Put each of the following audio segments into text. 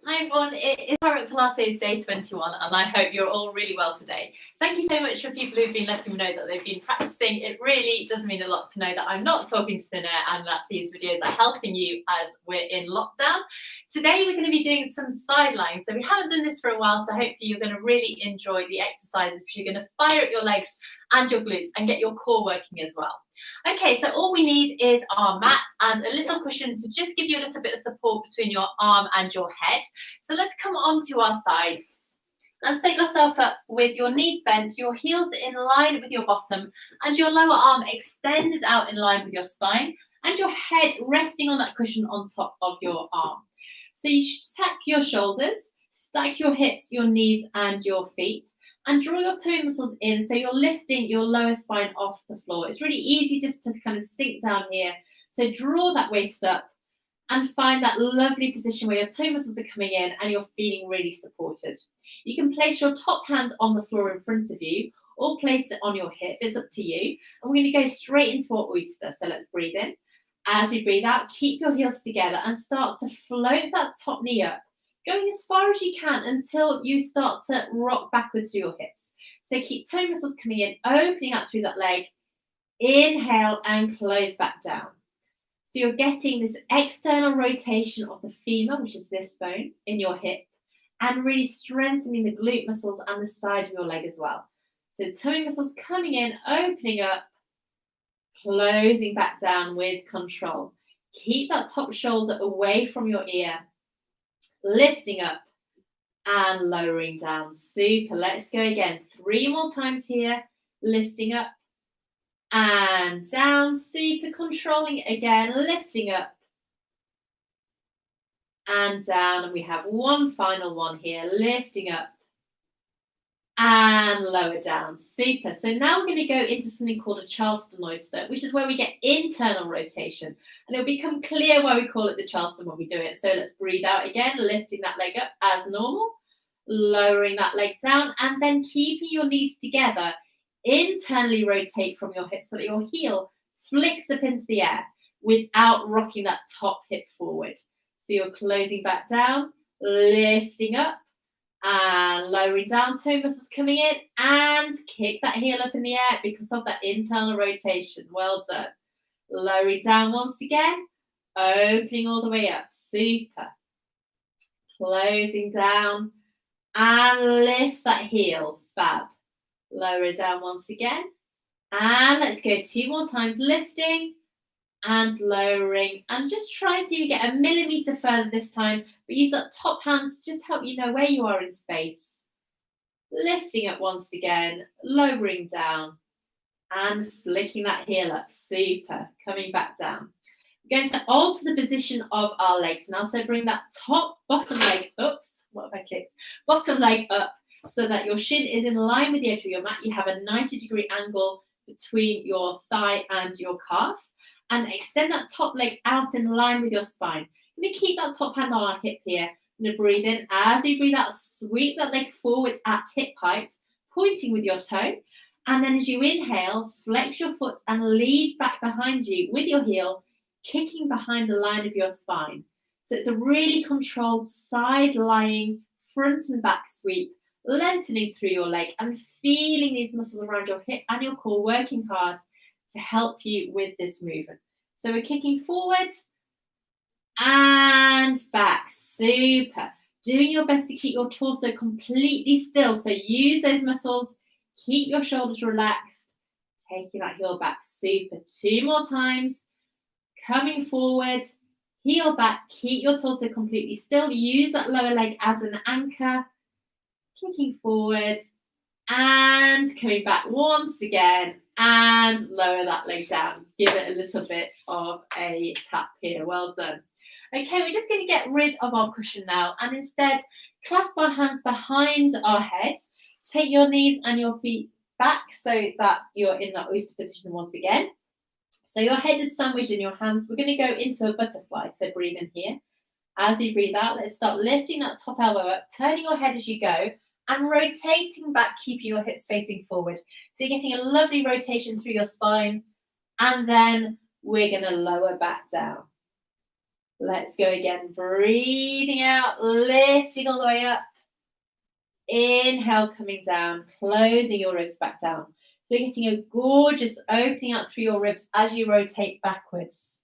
Hi everyone, it is Power-Up Pilates day 21 and I hope you're all really well today. Thank you so much for people who've been letting me know that they've been practicing. It really does mean a lot to know that I'm not talking to thin air and that these videos are helping you as we're in lockdown. Today we're going to be doing some side lying. So we haven't done this for a while, so hopefully you're going to really enjoy the exercises because you're going to fire at your legs and your glutes and get your core working as well. Okay, so all we need is our mat and a little cushion to just give you a little bit of support between your arm and your head. So let's come onto our sides and set yourself up with your knees bent, your heels in line with your bottom and your lower arm extended out in line with your spine and your head resting on that cushion on top of your arm. So you should stack your shoulders, stack your hips, your knees and your feet. And draw your toe muscles in so you're lifting your lower spine off the floor. It's really easy just to kind of sink down here. So draw that waist up and find that lovely position where your toe muscles are coming in and you're feeling really supported. You can place your top hand on the floor in front of you or place it on your hip. It's up to you. And we're going to go straight into our oyster. So let's breathe in. As you breathe out, keep your heels together and start to float that top knee up, going as far as you can until you start to rock backwards to your hips. So keep toe muscles coming in, opening out through that leg. Inhale and close back down. So you're getting this external rotation of the femur, which is this bone, in your hip, and really strengthening the glute muscles and the side of your leg as well. So toe muscles coming in, opening up, closing back down with control. Keep that top shoulder away from your ear. Lifting up and lowering down. Super. Let's go again. 3 more times here. Lifting up and down. Super. Controlling again. Lifting up and down. And we have one final one here. Lifting up and lower down. Super. So now we're going to go into something called a Charleston oyster, which is where we get internal rotation. And it'll become clear why we call it the Charleston when we do it. So let's breathe out again, lifting that leg up as normal, lowering that leg down, and then keeping your knees together. Internally rotate from your hips so that your heel flicks up into the air without rocking that top hip forward. So you're closing back down, lifting up, and lowering down, toe muscles coming in, and kick that heel up in the air because of that internal rotation. Well done. Lowering down once again, opening all the way up. Super. Closing down and lift that heel. Fab. Lower it down once again. And let's go 2 more times, lifting and lowering, and just try and see if you get a millimetre further this time, but use that top hand to just help you know where you are in space. Lifting up once again, lowering down and flicking that heel up. Super. Coming back down. We're going to alter the position of our legs now, so bring that bottom leg, bottom leg up so that your shin is in line with the edge of your mat. You have a 90-degree angle between your thigh and your calf. And extend that top leg out in line with your spine. I'm going to keep that top hand on our hip here. I'm going to breathe in. As you breathe out, sweep that leg forward at hip height, pointing with your toe. And then as you inhale, flex your foot and lead back behind you with your heel, kicking behind the line of your spine. So it's a really controlled side lying front and back sweep, lengthening through your leg and feeling these muscles around your hip and your core working hard to help you with this movement. So we're kicking forward and back. Super. Doing your best to keep your torso completely still. So use those muscles. Keep your shoulders relaxed. Taking that heel back. Super. 2 more times. Coming forward. Heel back. Keep your torso completely still. Use that lower leg as an anchor. Kicking forward. And coming back once again. And lower that leg down. Give it a little bit of a tap here. Well done. Okay, we're just going to get rid of our cushion now and instead clasp our hands behind our head. Take your knees and your feet back so that you're in that oyster position once again. So your head is sandwiched in your hands. We're going to go into a butterfly. So breathe in here. As you breathe out, let's start lifting that top elbow up, turning your head as you go, and rotating back, keeping your hips facing forward. So you're getting a lovely rotation through your spine. And then we're going to lower back down. Let's go again. Breathing out, lifting all the way up. Inhale, coming down, closing your ribs back down. So you're getting a gorgeous opening out through your ribs as you rotate backwards.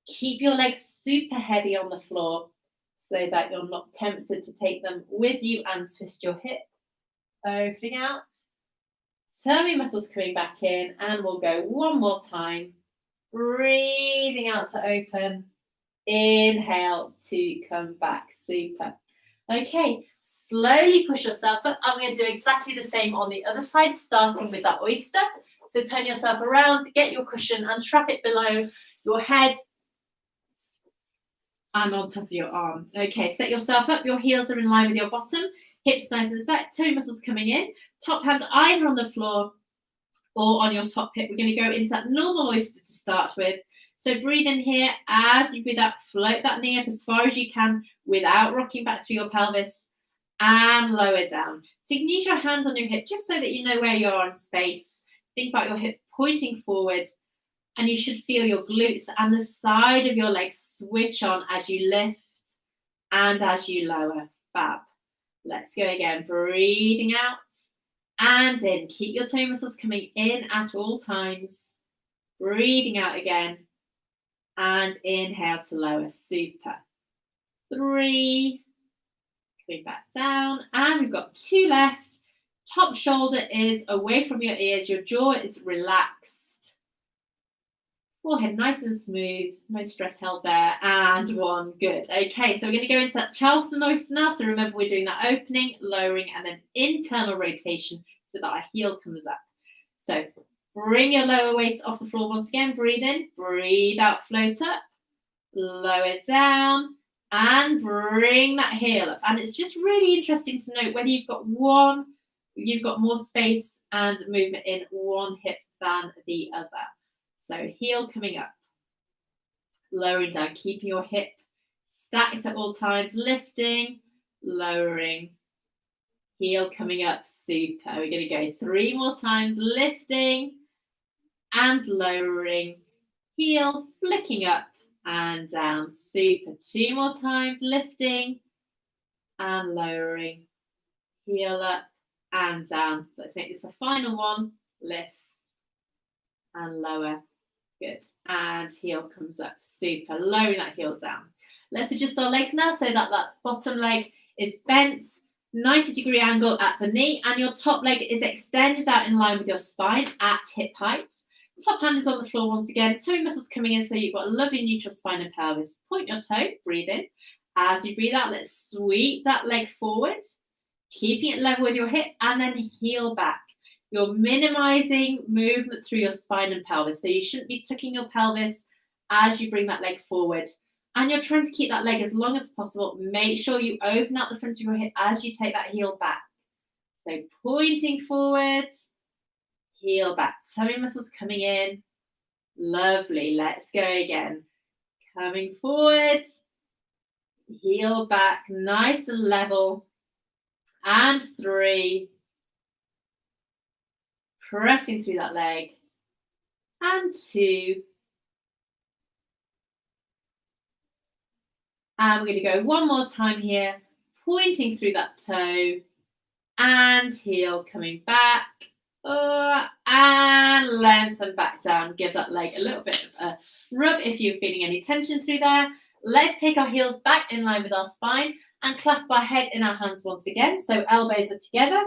Keep your legs super heavy on the floor so that you're not tempted to take them with you and twist your hip. Opening out. Tummy muscles coming back in, and we'll go one more time. Breathing out to open. Inhale to come back. Super. Okay, slowly push yourself up. I'm going to do exactly the same on the other side, starting with that oyster. So turn yourself around, get your cushion and trap it below your head and on top of your arm. Okay, set yourself up. Your heels are in line with your bottom. Hips nice and set. Toe muscles coming in. Top hand either on the floor or on your top hip. We're going to go into that normal oyster to start with. So breathe in here. As you breathe out, float that knee up as far as you can without rocking back through your pelvis, and lower down. So you can use your hands on your hip just so that you know where you are in space. Think about your hips pointing forward, and you should feel your glutes and the side of your legs switch on as you lift and as you lower. Fab. Let's go again. Breathing out and in. Keep your toe muscles coming in at all times. Breathing out again. And inhale to lower. Super. 3. Coming back down. And we've got 2 left. Top shoulder is away from your ears. Your jaw is relaxed. Forehead nice and smooth. No stress held there. And 1. Good. Okay, so we're going to go into that Charleston oyster now. So remember, we're doing that opening, lowering, and then internal rotation so that our heel comes up. So bring your lower waist off the floor once again. Breathe in, breathe out, float up, lower down, and bring that heel up. And it's just really interesting to note whether you've got more space and movement in one hip than the other. So heel coming up, lowering down, keeping your hip stacked at all times, lifting, lowering, heel coming up. Super. We're going to go 3 more times, lifting and lowering, heel flicking up and down. Super. 2 more times, lifting and lowering, heel up and down. Let's make this a final one. Lift and lower. Good. And heel comes up. Super. Lowering that heel down. Let's adjust our legs now so that that bottom leg is bent, 90-degree angle at the knee, and your top leg is extended out in line with your spine at hip height. Top hand is on the floor once again. Toe muscles coming in so you've got a lovely neutral spine and pelvis. Point your toe. Breathe in. As you breathe out, let's sweep that leg forward, keeping it level with your hip, and then heel back. You're minimizing movement through your spine and pelvis. So you shouldn't be tucking your pelvis as you bring that leg forward. And you're trying to keep that leg as long as possible. Make sure you open out the front of your hip as you take that heel back. So pointing forward, heel back. Tummy muscles coming in. Lovely. Let's go again. Coming forward, heel back, nice and level. And 3. Pressing through that leg. And 2. And we're going to go one more time here, pointing through that toe and heel coming back. And lengthen back down. Give that leg a little bit of a rub if you're feeling any tension through there. Let's take our heels back in line with our spine and clasp our head in our hands once again. So elbows are together.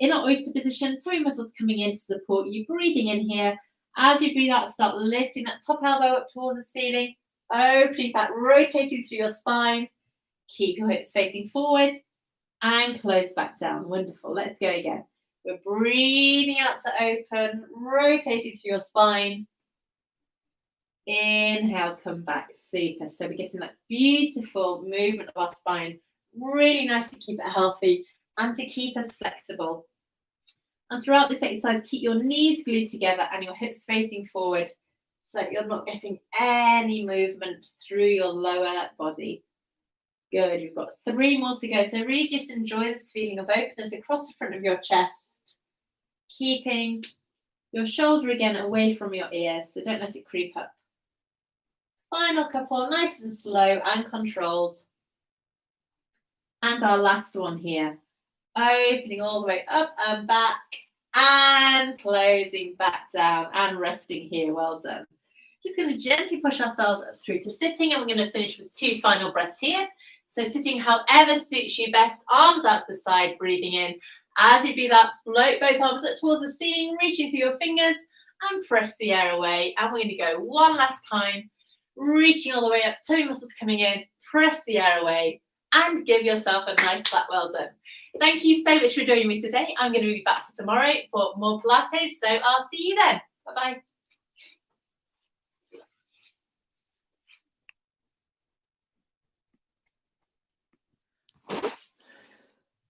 In our oyster position, tummy muscles coming in to support you. Breathing in here. As you breathe out, start lifting that top elbow up towards the ceiling. Opening back, rotating through your spine. Keep your hips facing forward and close back down. Wonderful. Let's go again. We're breathing out to open, rotating through your spine. Inhale, come back. Super. So we're getting that beautiful movement of our spine. Really nice to keep it healthy and to keep us flexible. And throughout this exercise, keep your knees glued together and your hips facing forward so that you're not getting any movement through your lower body. Good. We've got 3 more to go. So really just enjoy this feeling of openness across the front of your chest, keeping your shoulder again away from your ear, so don't let it creep up. Final final couple, nice and slow and controlled. And our last one here. Opening all the way up and back and closing back down and resting here. Well done. Just going to gently push ourselves up through to sitting, and we're going to finish with 2 final breaths here. So sitting however suits you best, arms out to the side, breathing in. As you breathe out, float both arms up towards the ceiling, reaching through your fingers and press the air away. And we're going to go one last time, reaching all the way up, tummy muscles coming in, press the air away and give yourself a nice flat well done. Thank you so much for joining me today. I'm going to be back for tomorrow for more Pilates, so I'll see you then. Bye-bye.